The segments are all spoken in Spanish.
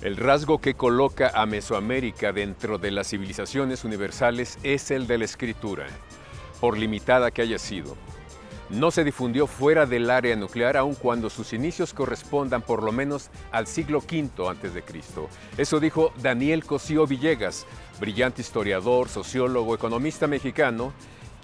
El rasgo que coloca a Mesoamérica dentro de las civilizaciones universales es el de la escritura, por limitada que haya sido. No se difundió fuera del área nuclear, aun cuando sus inicios correspondan por lo menos al siglo V a.C. Eso dijo Daniel Cosío Villegas, brillante historiador, sociólogo, economista mexicano,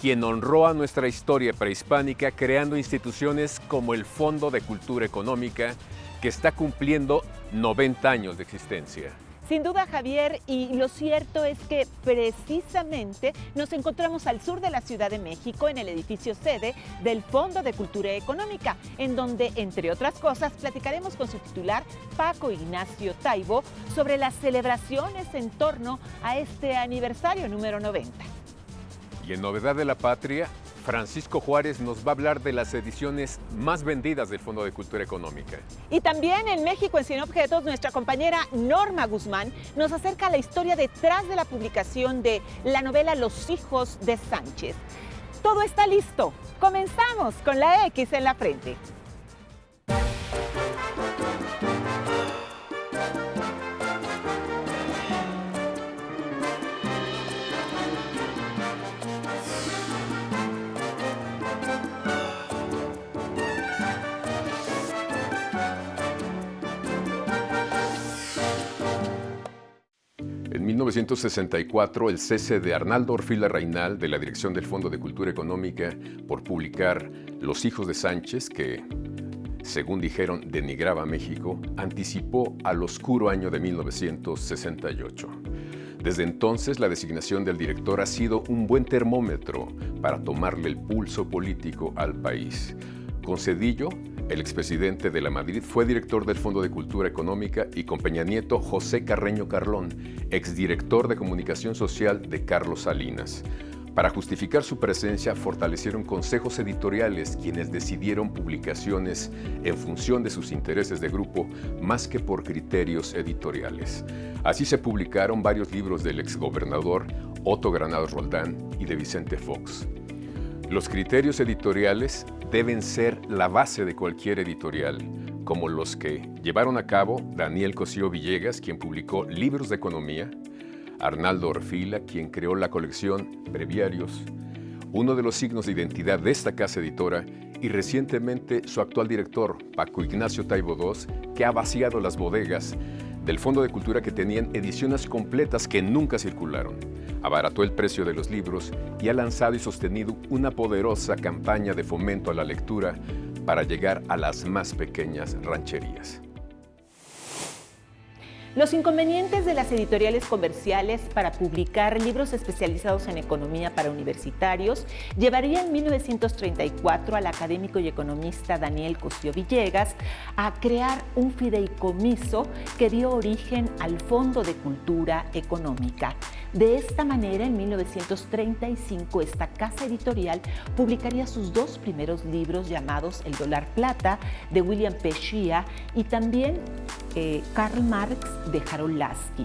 quien honró a nuestra historia prehispánica creando instituciones como el Fondo de Cultura Económica, que está cumpliendo 90 años de existencia. Sin duda, Javier, y lo cierto es que precisamente nos encontramos al sur de la Ciudad de México, en el edificio sede del Fondo de Cultura Económica, en donde, entre otras cosas, platicaremos con su titular, Paco Ignacio Taibo, sobre las celebraciones en torno a este aniversario número 90. Y en Novedad de la Patria, Francisco Juárez nos va a hablar de las ediciones más vendidas del Fondo de Cultura Económica. Y también en México en Sin Objetos, nuestra compañera Norma Guzmán nos acerca a la historia detrás de la publicación de la novela Los hijos de Sánchez. Todo está listo. Comenzamos con la X en la frente. En 1964, el cese de Arnaldo Orfila Reynal de la dirección del Fondo de Cultura Económica por publicar Los hijos de Sánchez, que, según dijeron, denigraba a México, anticipó al oscuro año de 1968. Desde entonces, la designación del director ha sido un buen termómetro para tomarle el pulso político al país. Con Zedillo, el expresidente de la Madrid, fue director del Fondo de Cultura Económica, y con Peña Nieto, José Carreño Carlón, exdirector de Comunicación Social de Carlos Salinas. Para justificar su presencia, fortalecieron consejos editoriales, quienes decidieron publicaciones en función de sus intereses de grupo, más que por criterios editoriales. Así se publicaron varios libros del exgobernador Otto Granados Roldán y de Vicente Fox. Los criterios editoriales deben ser la base de cualquier editorial, como los que llevaron a cabo Daniel Cosío Villegas, quien publicó libros de economía, Arnaldo Orfila, quien creó la colección Breviarios, uno de los signos de identidad de esta casa editora, y recientemente su actual director, Paco Ignacio Taibo II, que ha vaciado las bodegas del Fondo de Cultura, que tenían ediciones completas que nunca circularon. Abarató el precio de los libros y ha lanzado y sostenido una poderosa campaña de fomento a la lectura para llegar a las más pequeñas rancherías. Los inconvenientes de las editoriales comerciales para publicar libros especializados en economía para universitarios llevaría en 1934 al académico y economista Daniel Cosío Villegas a crear un fideicomiso que dio origen al Fondo de Cultura Económica. De esta manera, en 1935, esta casa editorial publicaría sus dos primeros libros llamados El dólar plata, de William P. Shea, y también Karl Marx, de Harold Lasky.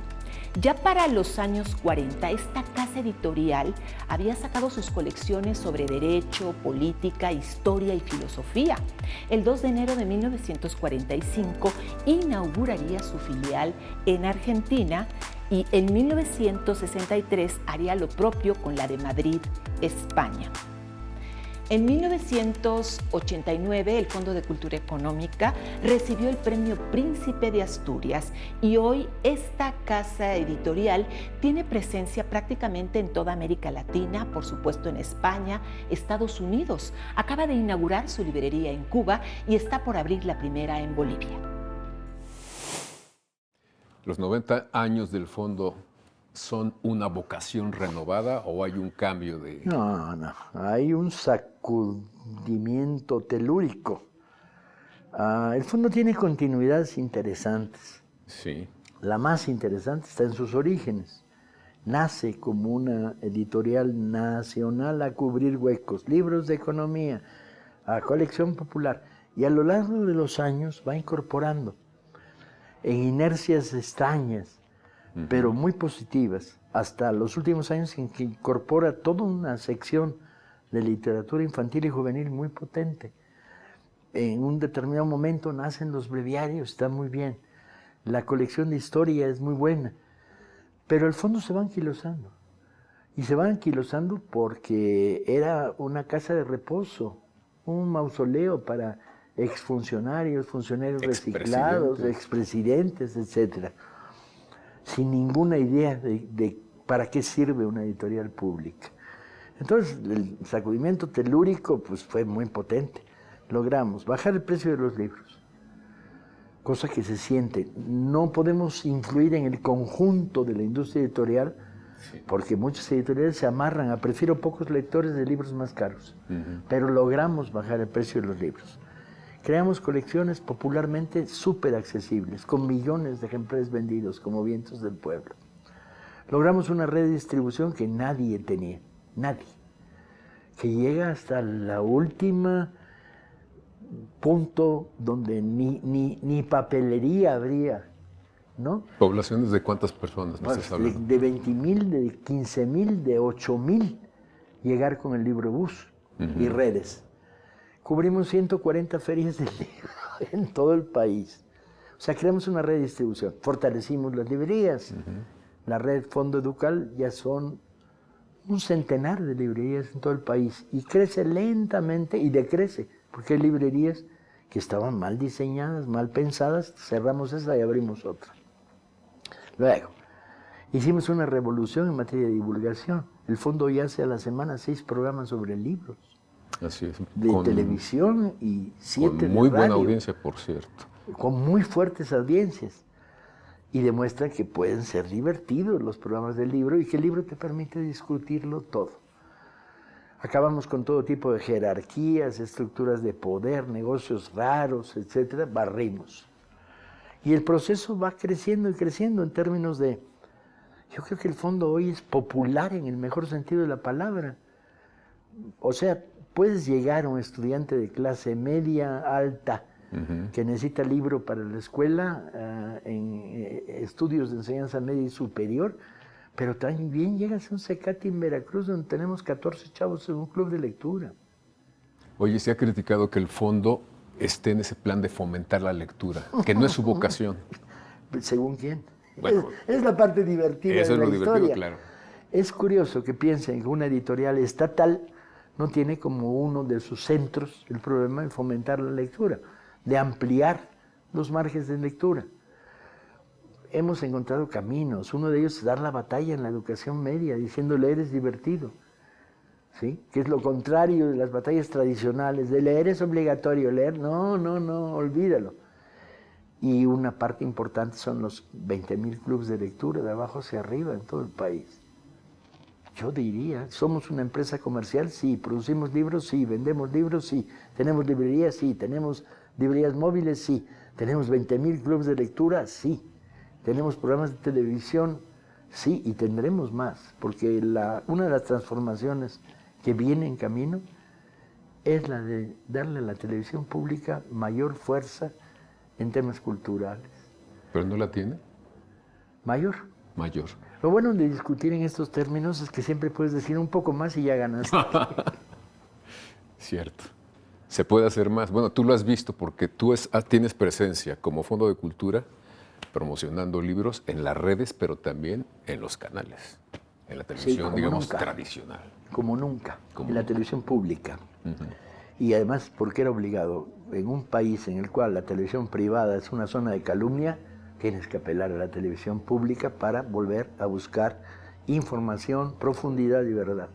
Ya para los años 40, esta casa editorial había sacado sus colecciones sobre derecho, política, historia y filosofía. El 2 de enero de 1945 inauguraría su filial en Argentina, y en 1963 haría lo propio con la de Madrid, España. En 1989, el Fondo de Cultura Económica recibió el Premio Príncipe de Asturias, y hoy esta casa editorial tiene presencia prácticamente en toda América Latina, por supuesto en España, Estados Unidos. Acaba de inaugurar su librería en Cuba y está por abrir la primera en Bolivia. ¿Los 90 años del fondo son una vocación renovada o hay un cambio de...? No, hay un sacudimiento telúrico. El fondo tiene continuidades interesantes. Sí. La más interesante está en sus orígenes. Nace como una editorial nacional a cubrir huecos, libros de economía, a colección popular, y a lo largo de los años va incorporando en inercias extrañas, pero muy positivas, hasta los últimos años, en que incorpora toda una sección de literatura infantil y juvenil muy potente. En un determinado momento nacen los breviarios, está muy bien. La colección de historia es muy buena, pero al fondo se va anquilosando. Y se va anquilosando porque era una casa de reposo, un mausoleo para exfuncionarios, funcionarios reciclados, expresidentes, etc. Sin ninguna idea de para qué sirve una editorial pública. Entonces, el sacudimiento telúrico pues, fue muy potente. Logramos bajar el precio de los libros, cosa que se siente. No podemos influir en el conjunto de la industria editorial, porque muchas editoriales se amarran a prefiero pocos lectores de libros más caros. Pero logramos bajar el precio de los libros. Creamos colecciones popularmente súper accesibles, con millones de ejemplares vendidos, como Vientos del Pueblo. Logramos una red de distribución que nadie tenía, nadie, que llega hasta la última punto donde ni papelería habría, ¿no? ¿Poblaciones de cuántas personas me estás hablando? De 20,000, de 15,000, de 8,000, llegar con el libro bus y redes. Cubrimos 140 ferias del libro en todo el país. O sea, creamos una red de distribución, fortalecimos las librerías. La red Fondo Educal ya son un centenar de librerías en todo el país y crece lentamente y decrece, porque hay librerías que estaban mal diseñadas, mal pensadas, cerramos esa y abrimos otra. Luego, hicimos una revolución en materia de divulgación. El Fondo ya hace a la semana 6 programas sobre libros. Así es. De televisión y 7 de radio. Con muy buena audiencia, por cierto. Con muy fuertes audiencias. Y demuestran que pueden ser divertidos los programas del libro y que el libro te permite discutirlo todo. Acabamos con todo tipo de jerarquías, estructuras de poder, negocios raros, etcétera, barrimos. Y el proceso va creciendo y creciendo en términos de... Yo creo que el Fondo hoy es popular en el mejor sentido de la palabra. O sea, puedes llegar a un estudiante de clase media, alta, que necesita libro para la escuela, en estudios de enseñanza media y superior, pero también llegas a un CECATI en Veracruz, donde tenemos 14 chavos en un club de lectura. Oye, se ha criticado que el Fondo esté en ese plan de fomentar la lectura, que no es su vocación. ¿Según quién? Bueno, es la parte divertida de la historia. Eso es lo divertido, claro. Es curioso que piensen que una editorial estatal no tiene como uno de sus centros el problema de fomentar la lectura, de ampliar los márgenes de lectura. Hemos encontrado caminos. Uno de ellos es dar la batalla en la educación media, diciendo leer es divertido, ¿sí? Que es lo contrario de las batallas tradicionales, de leer es obligatorio, leer, no, olvídalo. Y una parte importante son los 20,000 clubes de lectura, de abajo hacia arriba en todo el país. Yo diría, somos una empresa comercial, sí, producimos libros, sí, vendemos libros, sí, tenemos librerías, sí, tenemos librerías móviles, sí, tenemos 20,000 clubes de lectura, sí, tenemos programas de televisión, sí, y tendremos más, porque una de las transformaciones que viene en camino es la de darle a la televisión pública mayor fuerza en temas culturales. ¿Pero no la tiene? Mayor. Lo bueno de discutir en estos términos es que siempre puedes decir un poco más y ya ganaste. Cierto. Se puede hacer más. Bueno, tú lo has visto porque tú tienes presencia como Fondo de Cultura promocionando libros en las redes, pero también en los canales, en la televisión, sí, digamos, nunca. Tradicional. Como nunca, en la televisión pública. Y además, porque era obligado, en un país en el cual la televisión privada es una zona de calumnia, tienes que apelar a la televisión pública para volver a buscar información, profundidad y verdad.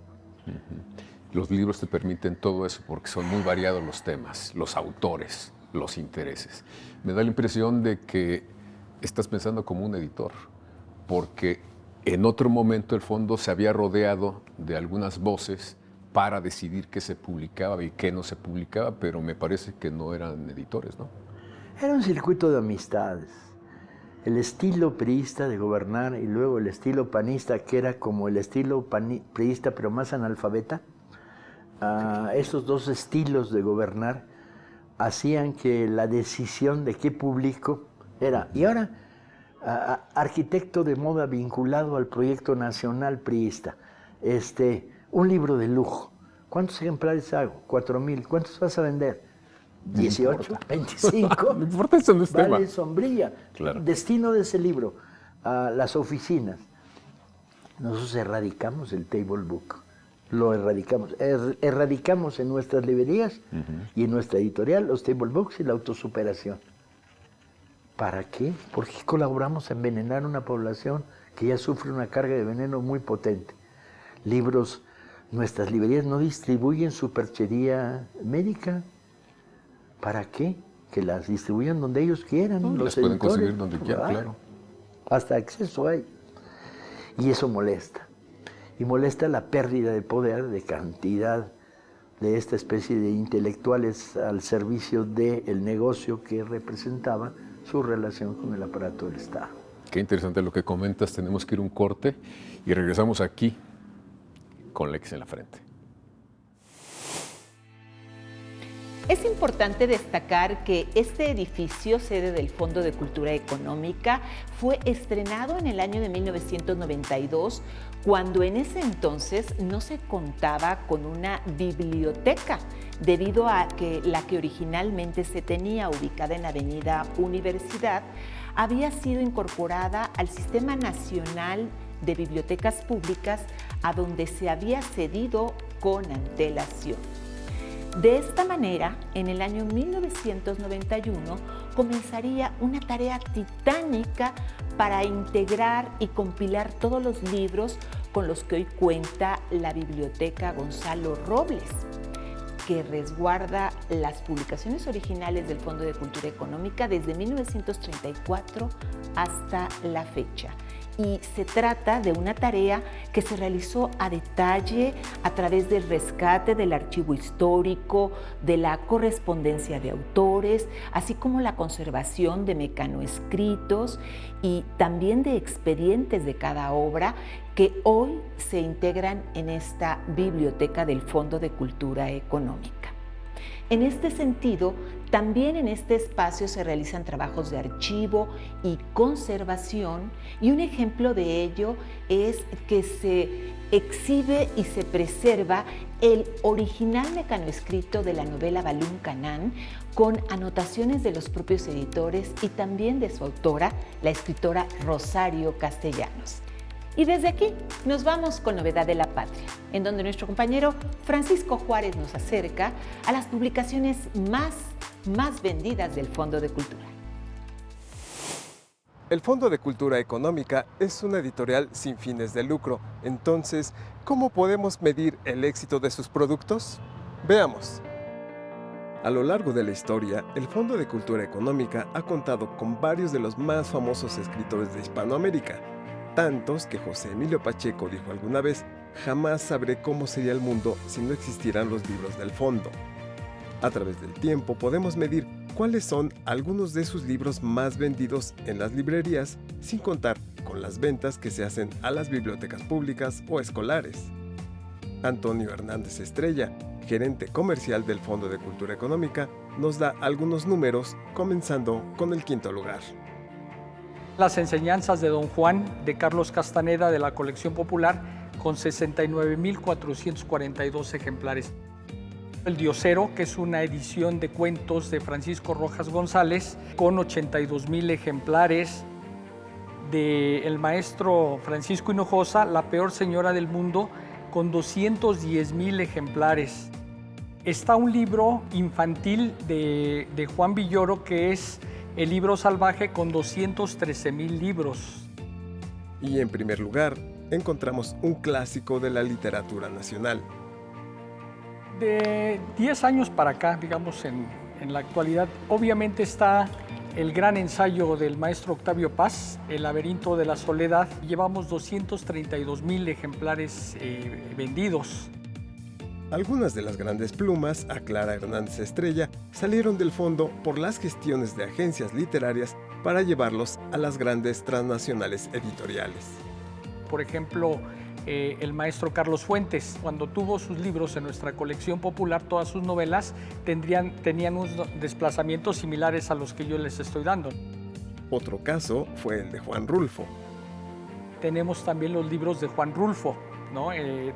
Los libros te permiten todo eso porque son muy variados los temas, los autores, los intereses. Me da la impresión de que estás pensando como un editor, porque en otro momento el Fondo se había rodeado de algunas voces para decidir qué se publicaba y qué no se publicaba, pero me parece que no eran editores, ¿no? Era un circuito de amistades. El estilo priista de gobernar y luego el estilo panista, que era como el estilo priista pero más analfabeta, estos dos estilos de gobernar hacían que la decisión de qué publico era. Y ahora, arquitecto de moda vinculado al proyecto nacional priista, un libro de lujo. ¿Cuántos ejemplares hago? 4,000. ¿Cuántos vas a vender? 18, 25, No importa, eso no es tema. vale sombrilla. Claro. Destino de ese libro, a las oficinas. Nosotros erradicamos el table book, lo erradicamos. Erradicamos en nuestras librerías y en nuestra editorial los table books y la autosuperación. ¿Para qué? Porque colaboramos a envenenar una población que ya sufre una carga de veneno muy potente. Libros, nuestras librerías no distribuyen superchería médica. ¿Para qué? Que las distribuyan donde ellos quieran. No, los las pueden editores. conseguir donde quieran, claro. Hasta acceso hay. Y eso molesta. Y molesta la pérdida de poder, de cantidad de esta especie de intelectuales al servicio del negocio que representaba su relación con el aparato del Estado. Qué interesante lo que comentas. Tenemos que ir a un corte y regresamos aquí con Lex en la frente. Es importante destacar que este edificio, sede del Fondo de Cultura Económica, fue estrenado en el año de 1992, cuando en ese entonces no se contaba con una biblioteca, debido a que la que originalmente se tenía ubicada en la Avenida Universidad había sido incorporada al Sistema Nacional de Bibliotecas Públicas, a donde se había cedido con antelación. De esta manera, en el año 1991 comenzaría una tarea titánica para integrar y compilar todos los libros con los que hoy cuenta la Biblioteca Gonzalo Robles, que resguarda las publicaciones originales del Fondo de Cultura Económica desde 1934 hasta la fecha. Y se trata de una tarea que se realizó a detalle a través del rescate del archivo histórico, de la correspondencia de autores, así como la conservación de mecanoescritos y también de expedientes de cada obra que hoy se integran en esta biblioteca del Fondo de Cultura Económica. En este sentido, también en este espacio se realizan trabajos de archivo y conservación, y un ejemplo de ello es que se exhibe y se preserva el original mecanoescrito de la novela Balún Canán, con anotaciones de los propios editores y también de su autora, la escritora Rosario Castellanos. Y desde aquí nos vamos con Novedad de la Patria, en donde nuestro compañero Francisco Juárez nos acerca a las publicaciones más vendidas del Fondo de Cultura. El Fondo de Cultura Económica es una editorial sin fines de lucro. Entonces, ¿cómo podemos medir el éxito de sus productos? Veamos. A lo largo de la historia, el Fondo de Cultura Económica ha contado con varios de los más famosos escritores de Hispanoamérica, tantos que José Emilio Pacheco dijo alguna vez: jamás sabré cómo sería el mundo si no existieran los libros del fondo. A través del tiempo podemos medir cuáles son algunos de sus libros más vendidos en las librerías, sin contar con las ventas que se hacen a las bibliotecas públicas o escolares. Antonio Hernández Estrella, gerente comercial del Fondo de Cultura Económica, nos da algunos números, comenzando con el quinto lugar. Las enseñanzas de Don Juan, de Carlos Castaneda, de la colección popular, con 69,442 ejemplares. El Diosero, que es una edición de cuentos de Francisco Rojas González, con 82,000 ejemplares. De el maestro Francisco Hinojosa, La peor señora del mundo, con 210,000 ejemplares. Está un libro infantil de Juan Villoro, que es El libro salvaje, con 213,000 libros. Y en primer lugar, encontramos un clásico de la literatura nacional. De 10 años para acá, digamos en la actualidad, obviamente está el gran ensayo del maestro Octavio Paz, El laberinto de la soledad. Llevamos 232,000 ejemplares vendidos. Algunas de las grandes plumas, aclara Hernández Estrella, salieron del fondo por las gestiones de agencias literarias para llevarlos a las grandes transnacionales editoriales. Por ejemplo, el maestro Carlos Fuentes, cuando tuvo sus libros en nuestra colección popular, todas sus novelas tenían unos desplazamientos similares a los que yo les estoy dando. Otro caso fue el de Juan Rulfo. Tenemos también los libros de Juan Rulfo, ¿no?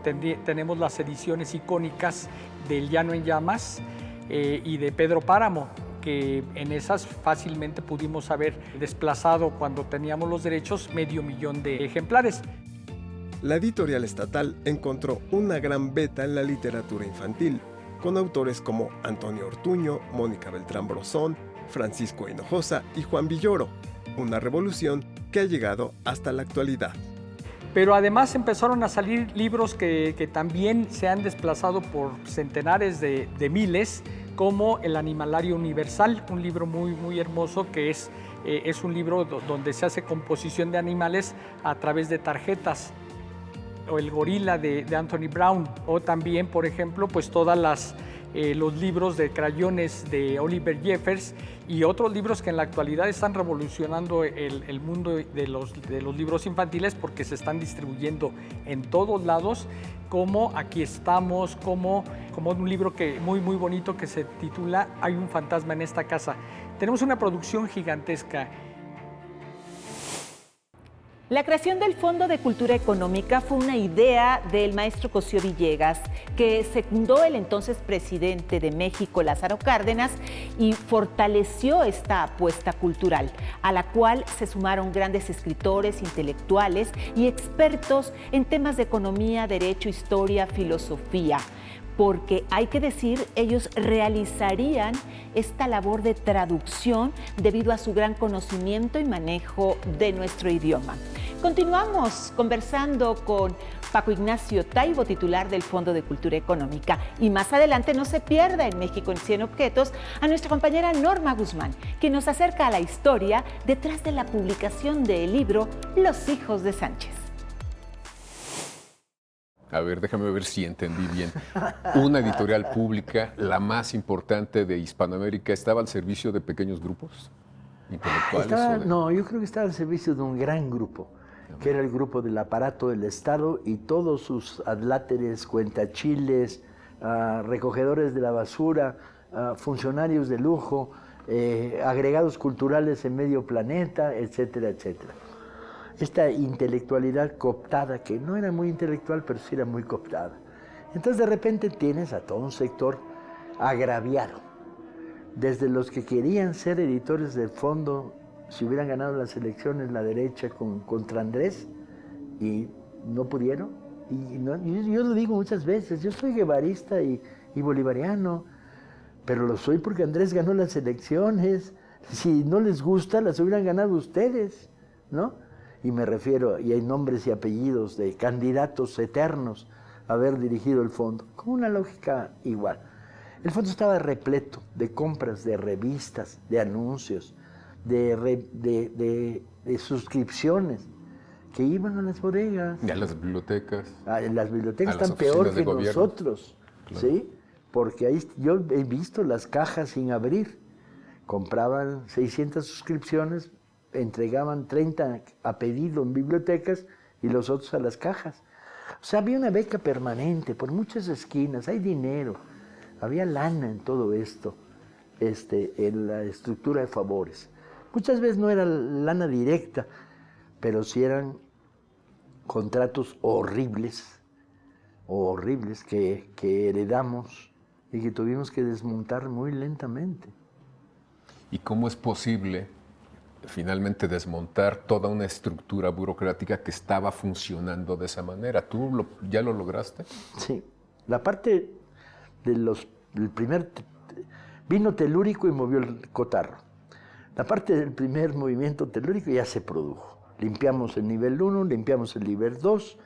Tenemos las ediciones icónicas del Llano en Llamas, y de Pedro Páramo, que en esas fácilmente pudimos haber desplazado cuando teníamos los derechos 500,000 de ejemplares. La editorial estatal encontró una gran beta en la literatura infantil, con autores como Antonio Ortuño, Mónica Beltrán Brosón, Francisco Hinojosa y Juan Villoro, una revolución que ha llegado hasta la actualidad. Pero además empezaron a salir libros que también se han desplazado por centenares de miles, como El Animalario Universal, un libro muy hermoso que es un libro donde se hace composición de animales a través de tarjetas, o El Gorila de Anthony Brown, o también, por ejemplo, pues todas los libros de crayones de Oliver Jeffers y otros libros que en la actualidad están revolucionando el mundo de los libros infantiles, porque se están distribuyendo en todos lados, como Aquí estamos, como un libro muy bonito que se titula Hay un fantasma en esta casa. Tenemos una producción gigantesca. La creación del Fondo de Cultura Económica fue una idea del maestro Cosío Villegas, que secundó el entonces presidente de México, Lázaro Cárdenas, y fortaleció esta apuesta cultural, a la cual se sumaron grandes escritores, intelectuales y expertos en temas de economía, derecho, historia, filosofía. Porque hay que decir, ellos realizarían esta labor de traducción debido a su gran conocimiento y manejo de nuestro idioma. Continuamos conversando con Paco Ignacio Taibo, titular del Fondo de Cultura Económica. Y más adelante, no se pierda en México en 100 objetos a nuestra compañera Norma Guzmán, que nos acerca a la historia detrás de la publicación del libro Los hijos de Sánchez. A ver, déjame ver si entendí bien. Una editorial pública, la más importante de Hispanoamérica, ¿estaba al servicio de pequeños grupos intelectuales? No, yo creo que estaba al servicio de un gran grupo, que era el grupo del aparato del Estado y todos sus adláteres, cuentachiles, recogedores de la basura, funcionarios de lujo, agregados culturales en medio planeta, etcétera, etcétera. Esta intelectualidad cooptada, que no era muy intelectual, pero sí era muy cooptada. Entonces de repente tienes a todo un sector agraviado, desde los que querían ser editores del fondo, si hubieran ganado las elecciones la derecha contra Andrés, y no pudieron. Yo lo digo muchas veces, yo soy guevarista y bolivariano, pero lo soy porque Andrés ganó las elecciones. Si no les gusta, las hubieran ganado ustedes, ¿no? Y me refiero, y hay nombres y apellidos de candidatos eternos a haber dirigido el fondo, con una lógica igual. El fondo estaba repleto de compras, de revistas, de anuncios, de suscripciones que iban a las bodegas. Y a las bibliotecas. Las bibliotecas están peor que nosotros, claro. ¿Sí? Porque ahí yo he visto las cajas sin abrir. Compraban 600 suscripciones, entregaban 30 a pedido en bibliotecas y los otros a las cajas. O sea, había una beca permanente por muchas esquinas, hay dinero, había lana en todo esto, en la estructura de favores. Muchas veces no era lana directa, pero sí eran contratos horribles que heredamos y que tuvimos que desmontar muy lentamente. ¿Y cómo es posible finalmente desmontar toda una estructura burocrática que estaba funcionando de esa manera? ¿Tú ya lo lograste? Sí. La parte del primer... Vino telúrico y movió el cotarro. La parte del primer movimiento telúrico ya se produjo. Limpiamos el nivel 1, limpiamos el nivel 2,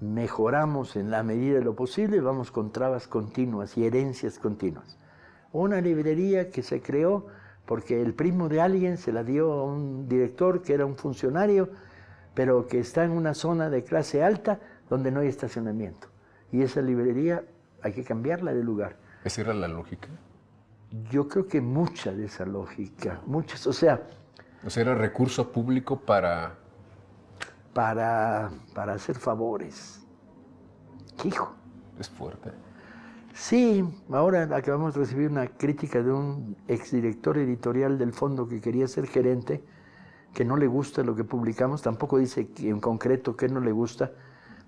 mejoramos en la medida de lo posible, vamos con trabas continuas y herencias continuas. Una librería que se creó porque el primo de alguien se la dio a un director que era un funcionario, pero que está en una zona de clase alta donde no hay estacionamiento. Y esa librería hay que cambiarla de lugar. ¿Esa era la lógica? Yo creo que mucha de esa lógica, muchas, o sea, era recurso público para hacer favores. ¿Qué hijo? Es fuerte. Sí, ahora acabamos de recibir una crítica de un exdirector editorial del fondo que quería ser gerente, que no le gusta lo que publicamos, tampoco dice en concreto qué no le gusta,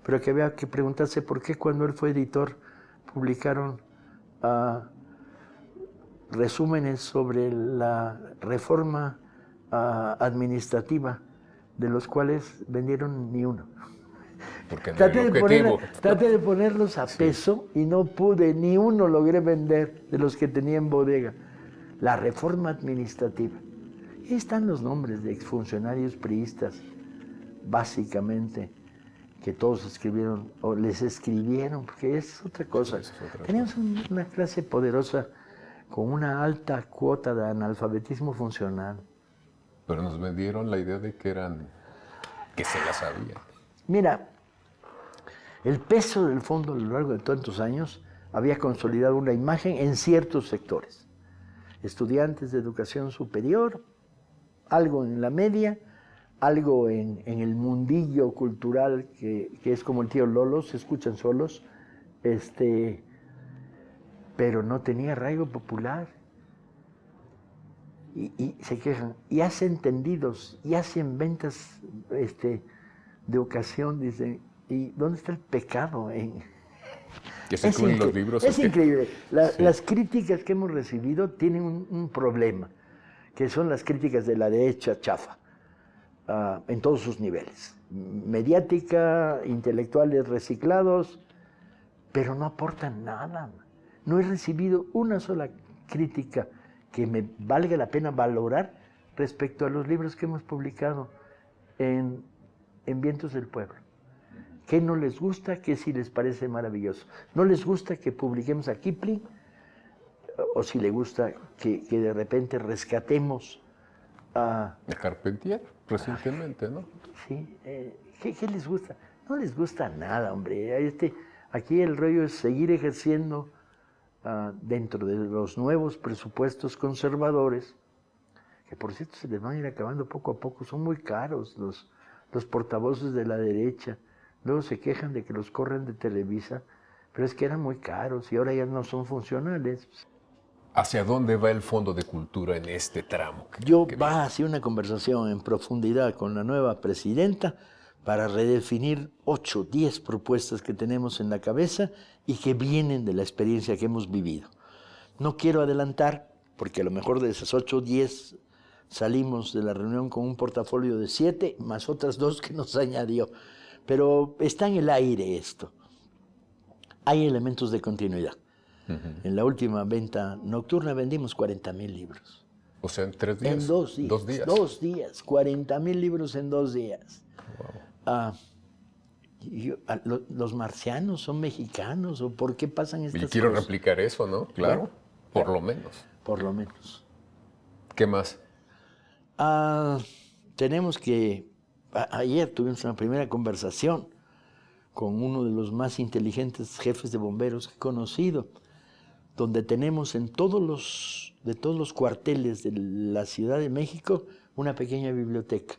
pero que había que preguntarse por qué cuando él fue editor publicaron resúmenes sobre la reforma administrativa, de los cuales vendieron ni uno. Porque no era el objetivo. Traté de ponerlos a peso y no pude, ni uno logré vender de los que tenía en bodega. La reforma administrativa. Ahí están los nombres de exfuncionarios priistas, básicamente, que todos escribieron, o les escribieron, porque es otra cosa. Teníamos una clase poderosa con una alta cuota de analfabetismo funcional. Pero nos vendieron la idea de que se la sabían. Mira, el peso del fondo a lo largo de tantos años había consolidado una imagen en ciertos sectores. Estudiantes de educación superior, algo en la media, algo en el mundillo cultural que es como el tío Lolo, se escuchan solos, pero no tenía arraigo popular. Y se quejan, y hacen tendidos, y hacen ventas de ocasión, dicen, ¿y dónde está el pecado? Que se incluyen los libros. Es increíble. Las críticas que hemos recibido tienen un problema, que son las críticas de la derecha chafa, en todos sus niveles. Mediática, intelectuales reciclados, pero no aportan nada. No he recibido una sola crítica que me valga la pena valorar respecto a los libros que hemos publicado en Vientos del Pueblo. ¿Qué no les gusta? ¿Qué sí les parece maravilloso? ¿No les gusta que publiquemos a Kipling? ¿O si les gusta que de repente rescatemos a Carpentier, recientemente, ¿no? Sí. ¿Qué les gusta? No les gusta nada, hombre. Aquí el rollo es seguir ejerciendo dentro de los nuevos presupuestos conservadores, que por cierto se les van a ir acabando poco a poco, son muy caros los portavoces de la derecha, luego se quejan de que los corren de Televisa, pero es que eran muy caros y ahora ya no son funcionales. ¿Hacia dónde va el Fondo de Cultura en este tramo? Va hacia una conversación en profundidad con la nueva presidenta para redefinir 8, 10 propuestas que tenemos en la cabeza y que vienen de la experiencia que hemos vivido. No quiero adelantar, porque a lo mejor de esas 8 o 10 salimos de la reunión con un portafolio de 7, más otras 2 que nos añadió. Pero está en el aire esto. Hay elementos de continuidad. En la última venta nocturna vendimos 40,000 libros. O sea, en 3 días. En 2 días. 2 días. 2 días. 40,000 libros en 2 días. Wow. ¿Los marcianos son mexicanos? ¿O por qué pasan estas cosas? Y quiero replicar eso, ¿no? Claro, por lo menos. Por lo menos. ¿Qué más? Tenemos que... Ayer tuvimos una primera conversación con uno de los más inteligentes jefes de bomberos que he conocido, donde tenemos en todos los cuarteles de la Ciudad de México una pequeña biblioteca.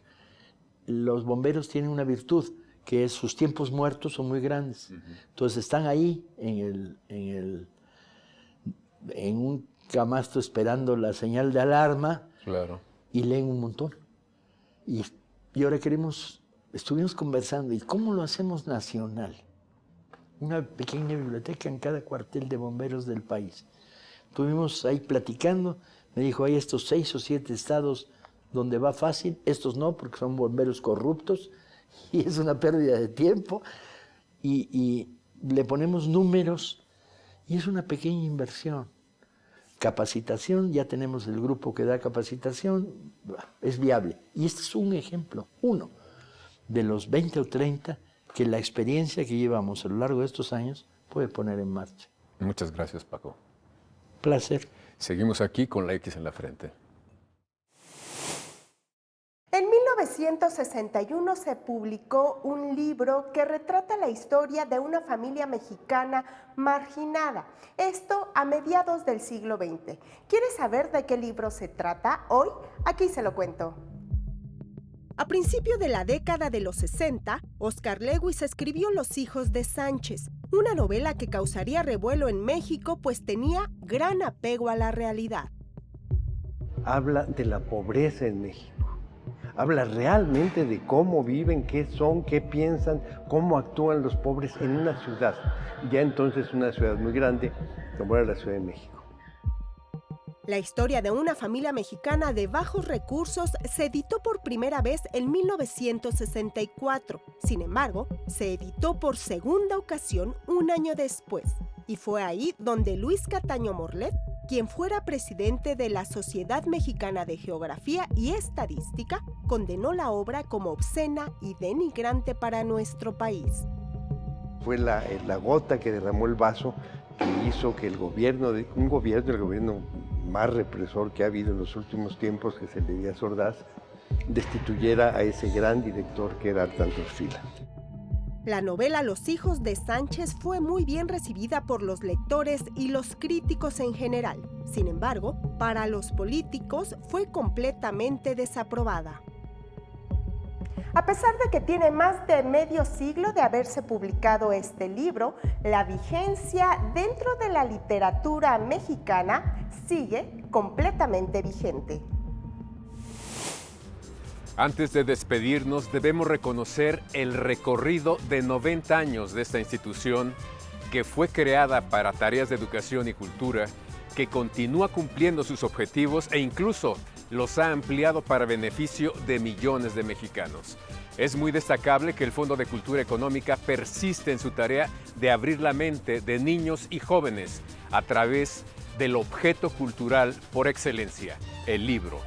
Los bomberos tienen una virtud, que es sus tiempos muertos son muy grandes. Entonces están ahí en un camastro esperando la señal de alarma. Claro. Y leen un montón. Y ahora estuvimos conversando, ¿y cómo lo hacemos nacional? Una pequeña biblioteca en cada cuartel de bomberos del país. Estuvimos ahí platicando, me dijo, hay estos 6 o 7 estados donde va fácil, estos no, porque son bomberos corruptos, y es una pérdida de tiempo, y le ponemos números, y es una pequeña inversión. Capacitación, ya tenemos el grupo que da capacitación, es viable. Y este es un ejemplo, uno de los 20 o 30 que la experiencia que llevamos a lo largo de estos años puede poner en marcha. Muchas gracias, Paco. Placer. Seguimos aquí con la X en la frente. En 1961 se publicó un libro que retrata la historia de una familia mexicana marginada, esto a mediados del siglo XX. ¿Quieres saber de qué libro se trata hoy? Aquí se lo cuento. A principio de la década de los 60, Oscar Lewis escribió Los hijos de Sánchez, una novela que causaría revuelo en México pues tenía gran apego a la realidad. Habla de la pobreza en México. Habla realmente de cómo viven, qué son, qué piensan, cómo actúan los pobres en una ciudad. Ya entonces una ciudad muy grande, como era la Ciudad de México. La historia de una familia mexicana de bajos recursos se editó por primera vez en 1964. Sin embargo, se editó por segunda ocasión un año después. Y fue ahí donde Luis Cataño Morlet, quien fuera presidente de la Sociedad Mexicana de Geografía y Estadística, condenó la obra como obscena y denigrante para nuestro país. Fue la gota que derramó el vaso que hizo que el gobierno más represor que ha habido en los últimos tiempos, que es el de Díaz Ordaz, destituyera a ese gran director que era Arnaldo Orfila. La novela Los hijos de Sánchez fue muy bien recibida por los lectores y los críticos en general. Sin embargo, para los políticos fue completamente desaprobada. A pesar de que tiene más de medio siglo de haberse publicado este libro, la vigencia dentro de la literatura mexicana sigue completamente vigente. Antes de despedirnos, debemos reconocer el recorrido de 90 años de esta institución que fue creada para tareas de educación y cultura, que continúa cumpliendo sus objetivos e incluso los ha ampliado para beneficio de millones de mexicanos. Es muy destacable que el Fondo de Cultura Económica persiste en su tarea de abrir la mente de niños y jóvenes a través del objeto cultural por excelencia, el libro.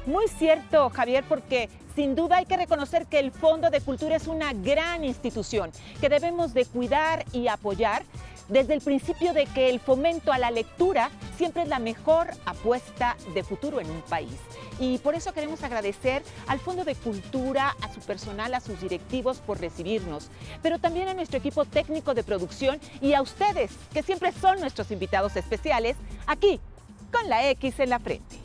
Muy cierto, Javier, porque sin duda hay que reconocer que el Fondo de Cultura es una gran institución que debemos de cuidar y apoyar desde el principio de que el fomento a la lectura siempre es la mejor apuesta de futuro en un país. Y por eso queremos agradecer al Fondo de Cultura, a su personal, a sus directivos por recibirnos, pero también a nuestro equipo técnico de producción y a ustedes, que siempre son nuestros invitados especiales, aquí con la X en la frente.